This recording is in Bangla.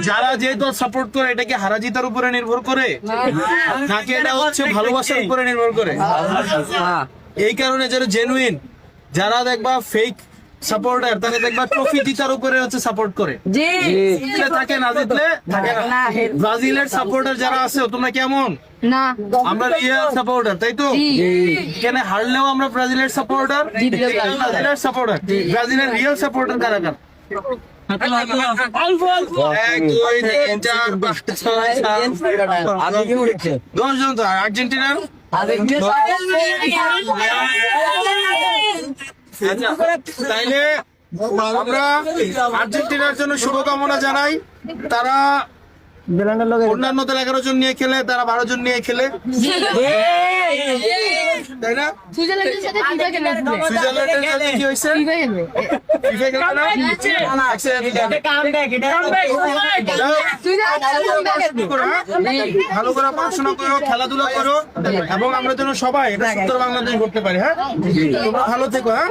যারা যে দল সাপোর্ট করে এটা কি হারা জিতার উপরে নির্ভর করে নাকি এটা হচ্ছে ভালোবাসার উপরে নির্ভর করে? এই কারণে যারা জেনুইন, যারা দেখবা ফেক সাপোর্টার, তারা দেখবা ট্রফি জিতার উপরে হচ্ছে সাপোর্ট করে, জিতলে থাকে না জিতলে থাকে না। ব্রাজিলের সাপোর্টার যারা আছে তোমরা কেমন? না, আমরা রিয়েল সাপোর্টার, তাই তো? এখানে হারলেও আমরা ব্রাজিলের সাপোর্টার, ব্রাজিলের সাপোর্টার। ব্রাজিলের রিয়েল সাপোর্টার কারা কারা? 1 2 3 4 5 6 7 10 জন তো। আর্জেন্টিনার তাইলে আমরা আর্জেন্টিনার জন্য শুভকামনা জানাই। তারা অন্যান্য 11 জন নিয়ে খেলে, তারা 12 জন নিয়ে খেলে, তাই না? সুইজারল্যান্ডের সাথে ফিফা খেলে। সুইজারল্যান্ডের সাথে কি হয়েছে? ফিফা খেলে না? ভালো করে পড়াশোনা করো, খেলাধুলা করো, এবং আমরা যেন সবাই এটা সুন্দর বাংলাদেশ করতে পারি। হ্যাঁ, তোমরা ভালো থেকো। হ্যাঁ।